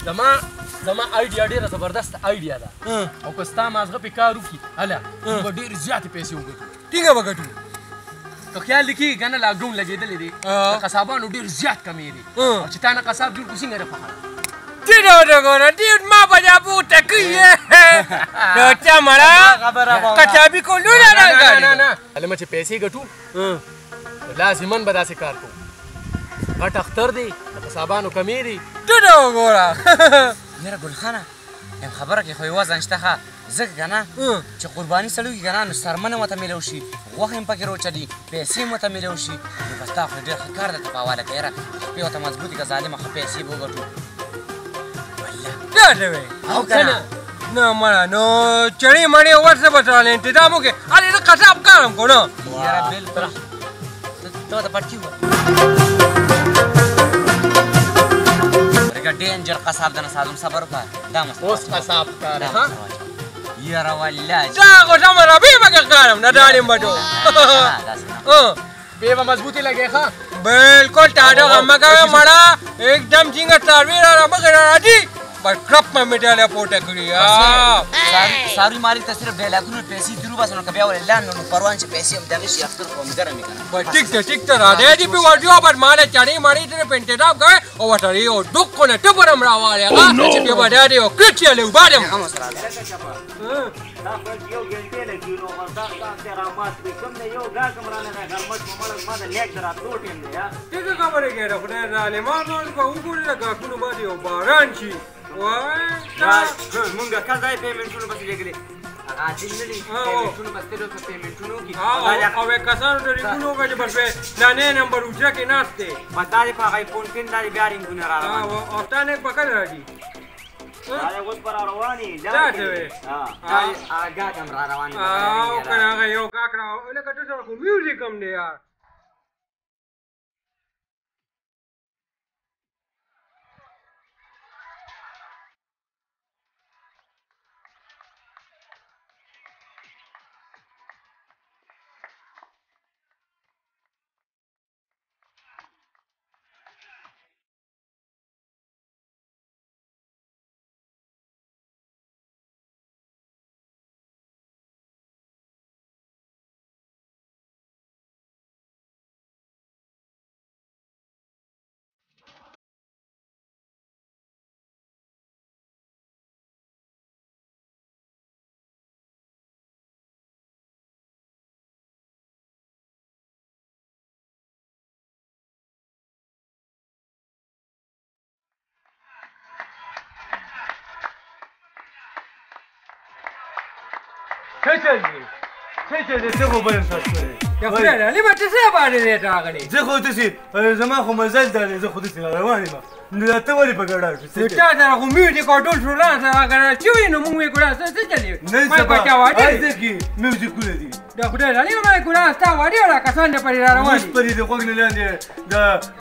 زما آیډیا ډېره زبردست آیډیا ده او که ستا مازغه پې کار وکړي هله موږ به ډېرې زیاتې پیسې وګټو ټینګه به ګټو که خیال دې کېږي که نه لاکډاون لګېدلی دی د قصابانو ډېر زیات کمې دي او چې تا نه قصاب جوړ کړو څنګه رفقه ټینه ورته ګوره ډېر ما به دا پورته کوي نو ته مړه قصابي کولونه راګاډي نه هلمه چې پیسې ګټو لازمن به داسې کار کوو غټ اختر دی د قصابانو کمې دي ټینه وګوره یاره ګلخانه یم خبره کې خو یوه ځان شته ښه ځکه که نه چې قرباني سړی وکړي که نه نو څرمن هم ورته میلو شي غوښې هم پکې روچلي پیسې هم ورته میلو شي نو بس تا خو ډېر ښه کار درته په حواله کړه یاره خپې ورته مضبوطې که ظالمه ښه پیسې به وګټو داسې وی او که نه نه مړه نو چړې مړې ورڅه به تراله انتظام وکړې هلې زه قصاب کار هم کړو نه یاره بلکل ته ورته پټکي ووایه ډینجر قصاب د نه سازم صبر وکړه دا اوس قصاب کار ها یاره والله دا خو سمه ربې پکې کارم نه ډالیم بټو بې به مضبوطې لګې ښه بلکل ټاټه غم مه کوې مړه एकदम څنګه څاروي را مخې را راځي بس کړپ مې میډالیا پورته کړي څاروي مالک ته صرف ډېر لاکونه پیسې درو باسه نو که بیا ولې لاندې نو پروان چې پیسې هم دغه شي اختر خو هم ګرم وي که نه بس ټیک ته راځئ دې پې ورځو بس ماله چړې مړې ته په انتظام کوئ او ورته یو ډوک نه ټبر هم راوالې هغه چې بیا به دا دی یو کلچ یې لوبار یم دا خو یو ګنټې لګي نو مزداق تاسې رامات کړي کوم نه یو ګاز هم رانه دی غرمت په مړه ما د لیک د راتلو ټیم دی څه خبرې کوې د خدای ظالمان نور به وګورې د ګاښونو باندې یو باران شي مونږ که ځای پیمنټونو پسې لګلې هغه عادل نه دي پیمنټونو پسې ډېر څه پیمنټونو وکړي او کسانو ته رینګونه وکړه چې بس پلانې نمبر اوچه کې ناست دی بس دا دې په هغه فون پین دا دې بیا رینګونه را روان او تا نه په کله راځي دا دې اوس پر را روان دي دا څه وې ګاټ هم را روان دي او که نه هغه یو ګاټ را لکه ته سره خو میوزیک هم دی یار څه خو بل انصاف کړی یا خدای لالی به ته څه باندې دی راغلی زه خو داسې زما خو مزل دا دی زه خو داسې روان یم نو ته ولې په ګډا شو تا سره خو میوزیک او ډول شروع سره که چوي نو موږ وایو ګوره څه چلي ما بچا واډي هلته کې میوزیکونه دي دا خدای لالی به ما ګوره ستا واډي ولا کسان دې پرې را روان دي پرې د غوږ نه لاندې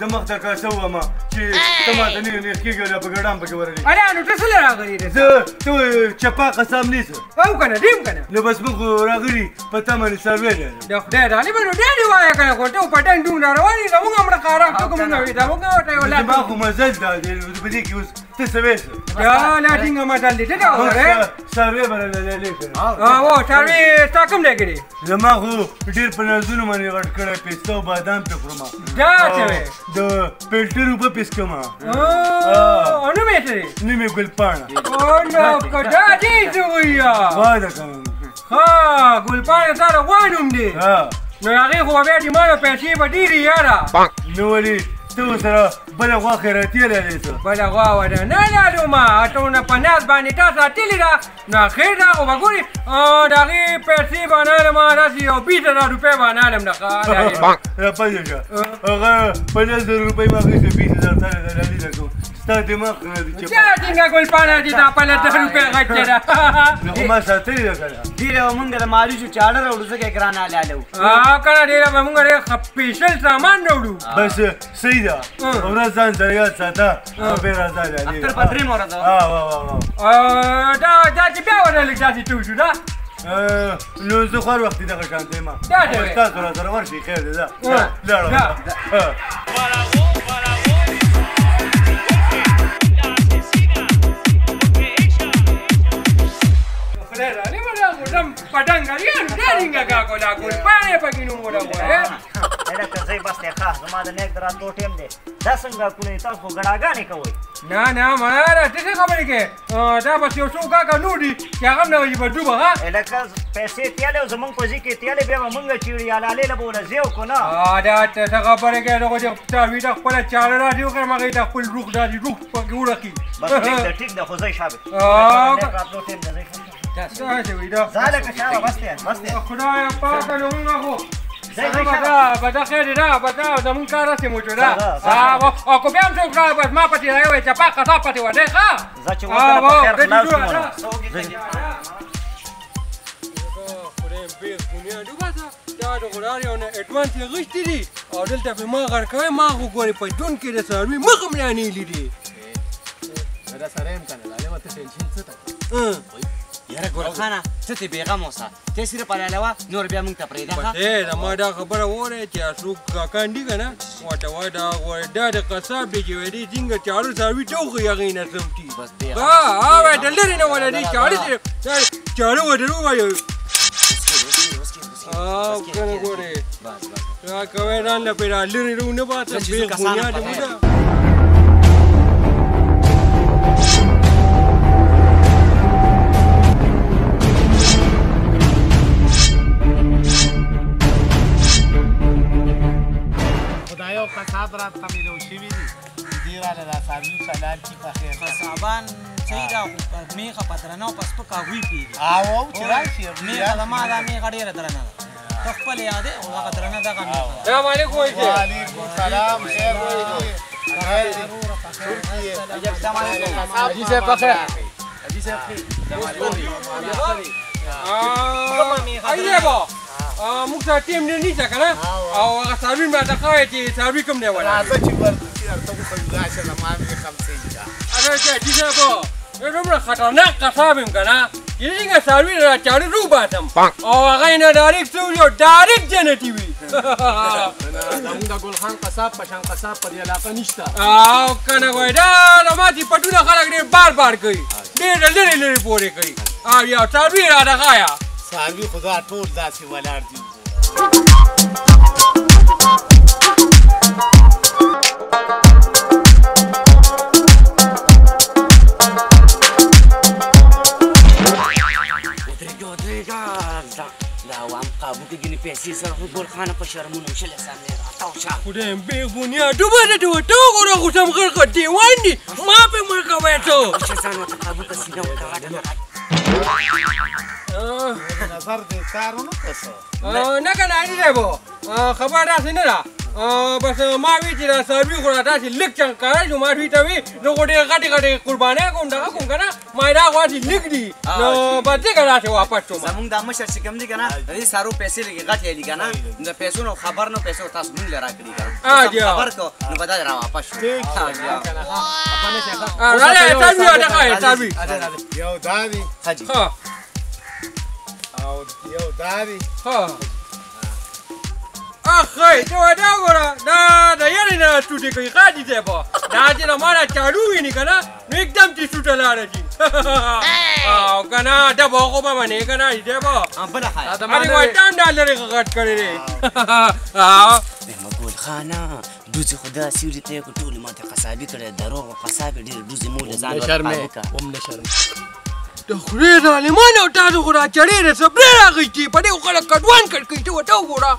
د مخ ته کاسه ومه چې ته ماته نیغ کېږې او په ګډا هم پکې ورغلې اره نو ته څه راغلی زه ته چپا قسم نیسه او که نه ډیم که نه نو بس موږ راغلي په تا باندې څاروی دی د خدای لالی به نو ډېرې وایه که نه خو ته په ډنګ ډونګ را روان یې زموږ هم خراب ته کوم نه وي زموږ ورته یو زما خو مزل دا دی په دې کې اوس ته څه وایې یا لا ټینګه مزل دی ته دا وګوره څاروی به رالیږې کړې او څاروي ستا کوم دی کړي زما خو ډېر په نازونو باندې غټ کړی پسته او بادام پې خورم دا څه وې د فلټر اوبه پیس کوم او نوم یې څه دی نوم یې ګلپاڼه او نو که دا دې څه وایه واده کوم ها ګلپاڼه ستا د غوا نوم دی نو هغې خو بیا ډیمانډ پیسې به ډېرې یاره نو ولې ته ورسره بله غوا خیراتي لرې څه بله غوا ونه نه لرمه ټولونه په ناز باندې تا ساتلې ده نو خیر ده خو به ګورې د هغې پیسې به نهلمه داسې یو 20,000 روپۍ به نهلم راپسې شه هغه 50,000 روپۍ ما اخېستې 20,000 سره د ډالۍ لګو ستا دماغ چا څنګه ګلپاڼه چې دا 50,000 روپۍ غټې ده نو خو ما ساتلې ده که نه ډېره به مونږ د ماریچو چاړه راوړو ځکه یې ګرانه لاله وو که نه ډېره به مونږ ډېر سپېشل سامان راوړو بس صحیح ده ورځ ځان سره یاد ساته او بیا راځه ډالۍ اختر په درېیمه ورځ دا چې بیا ونه لږ داسې ټول شو ده نو زه خو هر وخت دغه شانتی یم دا دی وی تاسو راسره ورشئ خیر دی ده لاړه لما دا غدم پټنګریان ډېرینګه کا کولا کول پاره پکینو مولا وای دا کزای بس ته ښه زما د نیک دراتلو ټیم دی دا څنګه کولې تاسو خو ګډاګانې کوئ نه ماره ته څه خبرې کې دا بس یو څو کاکا نو دي چې هغه نه وي په ډوبه ها لکه پیسې تیالې او زمونږ په ځای کې تیالې بیا به مونږ چیړي حلالې له به ونه زیو کو نه دا ته څه خبرې کې دغه چې تاوي د خپله چاړه راځي وکړم هغې د خپل روح داسې روح پکې وړکي بس ټیک ده خو ځئ شابه نیک راتلو ټیم دی ځئ داسې وي دا ځه لکه شابه بس دی خدایه پاکه لمونږه خو بدا خیر دا بدا زمون کار هستیم وجود دا اکو بیام تو کار بس ما پتی رایوی چپا قصاب پتی وده خواه زه چې وزنه په خیر خلاص مونه خدایم بیغ بنیادو بسا دا د غرار یو نه اډوانس یې غشتي دي او دلته پې ما غر کوی ما خو ګورې په ژوند کې د څاروي مخ هم نه نیلي دا سره یم که نه لالې ته ټینشن څه ته یاره ګلخانه ته ترې بېغم اوسه ته صرف علاوه نور بیا موږ ته پرېږده بس د ما دا خبره واورئ چې څوک کاکان دي که نه ورته وایه دا د قصاب دی چې وایي دی څنګه چاړه څاروي ټوخي هغې نه سمټي وایي د لرې نه وایه دی چاړه ورته ووایه کنه ګورې دا کوی ران له پې را لرې نه باسم بیغ بنیاد وده خدایو قصاب رات ته میلو شوي دي دې راله دا څاروي سلال کي په خیر قصابان صحیح ده خو میخه په درنه او په سپکه هغوی پرېږدي او چې راشي میخه زما دا میخه ډېره درنه ده ته خپل یادې او هغه درنه دغه میخه ده سلام علیکم وعلیکم السلام خیر حاجي صاحب بخیر حاجي صاحب ایده با موږ سره ټیم ډېر نشته که نه او هغه څاروي مې راته ښایي چې څاروي کوم دی ولا راځه چې ورپسې درته وښیو راشه له ما مې خمسې اچھا حاجي صاحب زه دومره خطرناک قصاب یم که نه چې څنګه څاروي را چاړه روباسم او هغه یې نه ډایرکټ څه وي او ډایرکټ جنتي وي زمونږ د ګلخان قصاب په شان قصاب په دې علاقه نشته او که نه وایي دا د ماتې پټونه خلک ډېر بار کوي ډېر لرې لرې پورې کوي او یو څاروي یې راته ښایه څاروي خدا ټول داسې ولاړ دي دا عوام قابو کې ګینې پیسې سره خو ګلخانه په شرمونو شلې سامنے راتاو شه خدایم بیغ بنیادو باندې ته ورته وګوره خو سم غرقه دیوان دي ما پې مړ کوی ته شه ځان ورته قابو که سینه ورته غاډه نظر دې کار ونه کړه نه که نه حاجي صاحب خبره داسې نه ده بس ما وی چې دا څاروي خو را داسې لږ چنکاره شو ما دوی ته وي زه خو ډېر غټې قربانۍ کوم دغه کوم که نه ما یې دا خو هسې لږ دي نو بس ځکه داسې واپس شوم زمونږ دا مشر چې کوم دي که نه د دې څارو پیسې لږې غټې دي که نه د پیسو نه خبر نه پیسو تاسو مونږ له راکړي که نه خبر کړو نو به دا را واپس شو راځه څاروي راته ښایي څاروي یو دا دی حاجي او یو دا دی اخی ته ورته وګوره دا د یارې نه ټوټې کوي حاجي صاحب دا چې له ما نه چاړو ویني که نه نو एकदम چې ټوټه لاړه شي او که نه ډبه خو به منې که نه حاجي صاحب بله خایه هغې وایي $10 غټ کړی دی ګلخانه دوزې خو دا سیوري ته یې کړو ټولې ما ته قصابي کړی دروغ و قصاب یې ډېر دوزې مو له ځان د خدای ظالمان او تاسو خو را چړې د صبرې راغېږي په دې خو خلک کډوان کړ کوي ته ورته وګوره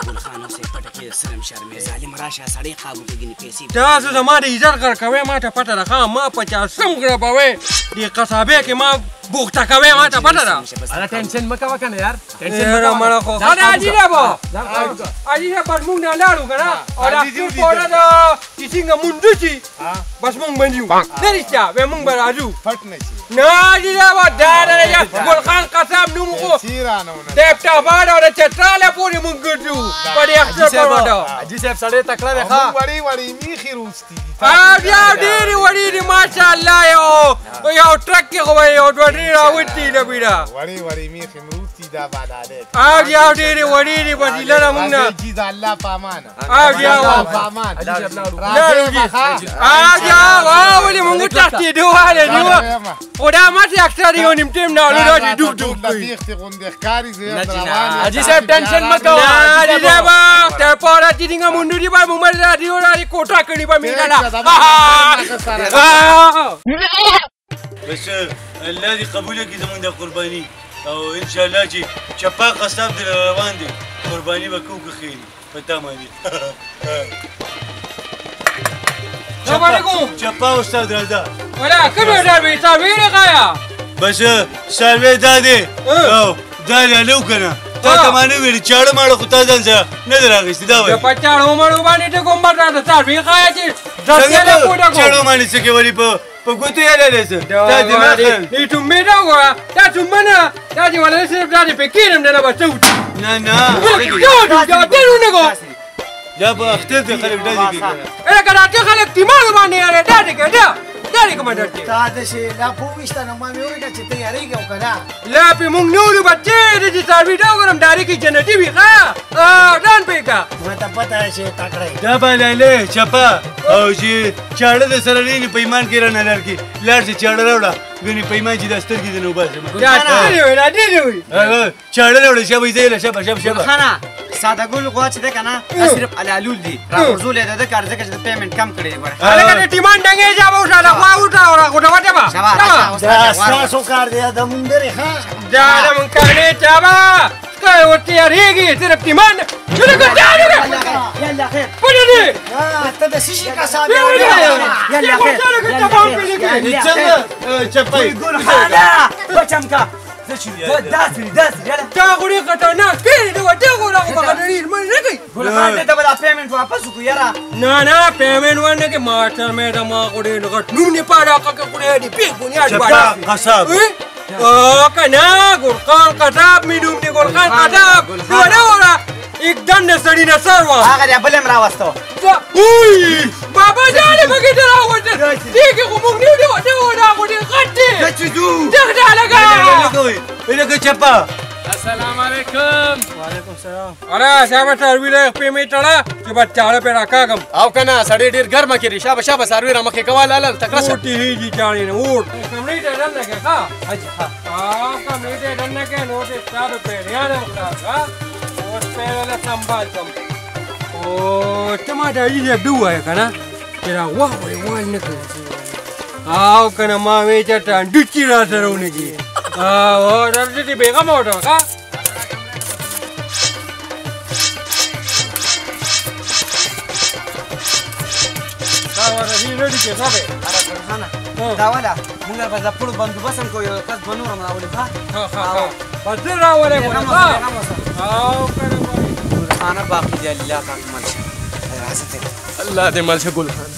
ګلخانه اوس یې پټه کې سرم شرمې ظالم راشه سړی قابو کې ګینې پیسې تاسو زما د عزت غر کوئ ما ته پته ده ښه ما 50 غربوئ دې قصابې کې ما بوخته کوئ ما ته پته ده هغه ټینشن مه کوه که نه یار یاره مړه خو ښه ده حاجي صاحب حاجي صاحب بس مونږ نه لاړو که نه او دا خپل پوره ده چې څنګه مونږ شي بس مونږ به نیو نه رښتیا وایي مونږ به راځو پټ نه شي نه حاجي صاحب دا نه ګلخان قصاب نوم خو د ابټاباد او د چتراله پورې مونږ ګرځو په دې اختر پر وټه حاجي صاحب سړی تکړه دی ښه وړې وړې میخې روستي دي بیا ډېرې وړې دي ماشاءالله یو ټرک کې خو به یو دوه درې راوتي ده بیره وړې وړې میخې مې روستي سیده بلاله او جی او ډېرې وړې دي وسیله مونږ نه راځئ جي د الله په امانه او جی او الله په امان علي صاحب لاړو راځئ مخه او جی او ولې مونږ تښتېدو واله نیوه خو دا ماته اکثر یو نیم ټیم نه اولو راځي ډوب ډوب کوي تیختې غوندې ښکاري زه نه یم جي نه. روان حاجي صاحب ټینشن مه کوه حاجي صاحب ته پاره چې څنګه مونږ دی به مونږ راځي او راځي کوټه کړي به مینا بس الله دې قبوله کړي زموږ د قرباني او انشاءالله چې چپا قصاب دې روان دي قرباني به کوو که خیري په تا باندې السلام علیکم چپا استاد راځه ولا کومه ډار تا ویره غایا بس سروې دا دی او دا لالو که نه تا ته ما نه ویلي چاړه ماړه خو تا ځان سره نه دی راغېستې دا وایي په چاړو مړو باندې ته کوم بټا ته وی غایا چې څنګه په چاړو باندې څه کې ولي په ګوتو یې لالې څه تا دماغ دې ته مې دا وره دا ته منه دا دې ولا صرف دا دې پکینم نه بچو نه نه دا ته نه کو دا په اختر ته خلک ډزې کوي اره کړه ته خلک دماغ باندې یاره دا دې کړه دا دې کوم درته تا د شي لا پوښتنه نه ما مې وکړه چې تیاری کو کنه لا په مونږ نور بچې دې سروي دا ورم داري کې جنتي وی ښا ځان پېکا ما ته پته شي تکړه دا به لالې چپا او چې چاړه د سره نه په ایمان کې رانه لړکی لاړ چې چاړه راوړه غني په ایمان چې د سترګې د نو باسم دا دې وی دا دې وی چاړه راوړه شابه زیله شابه خانه ساده ګل غوا چې ده کنه دا صرف علالول دي راورزول یې د کار ځکه چې د پیمنټ کم کړی دی ګوره هغه دې ټیمان ډنګې جا وښه دا خوا وټا اورا کوټه وټه با شاباش دا تاسو کار دی دا مونږ لري ها دا مونږ کړي چابا کای وتی ریږي صرف ټیمان څه کوي یلا خیر پوره دې ته د شیشې کا صاحب یلا خیر څنګه چپای ګل خاله بچم کا تا غوړي خطرناک کړي نو ته غوړه کو بغیر مې نه کوي ګل خان دې ته به دا پیمنټ واپس وکړو یاره نه پیمنټ ونه کې ماستر مې دا ما غوړي نه غټ نو نه پاره کا غوړي دې پی بنیاد باندې قصاب او کنه ګورخان قصاب مې نوم دې ګورخان قصاب ورا एकदम نه سړی نه سروا هغه دې بل هم راوستو اوی بابا جانه بګی ته راوته دې کې کوم نیو دی وته غوړي غټه چې دو دغه لګا کوي الګ چپا السلام علیکم وعلیکم السلام اره شابه سروي پیمنټ اړه چې بچاړه په راکاګم او کنه سړی ډیر ګرمه کړي شابه سروي را مخې کوا لاله تکړه شو اوټي هیږي چاړي نه اوټ کمرې ته دنه کې ها حاجی ها کمرې ته دنه کې نو دې ستاره په یاد وکړه ها اور په له سنبال کوم او ته دا یې دوه کنه چې را واه وای نه کوي او کنه ما وې چټان ډچی را سره ونګي او درته بیغم وټه ها دا ورته ریډي کې صاحب اره خانه دا ولا موږ په ځپړو بندوبست هم کوو یو کس بنور هم راولې ها بدر راولې او کنه خانه باقي دی الله پاک مل شي راځه الله دې مل شه ګل خان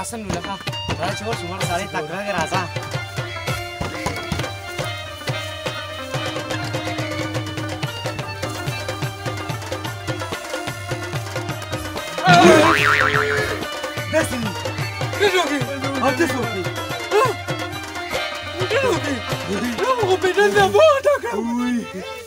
راسن لکه راځه چې ورسره سړی تکړه راځه Uy.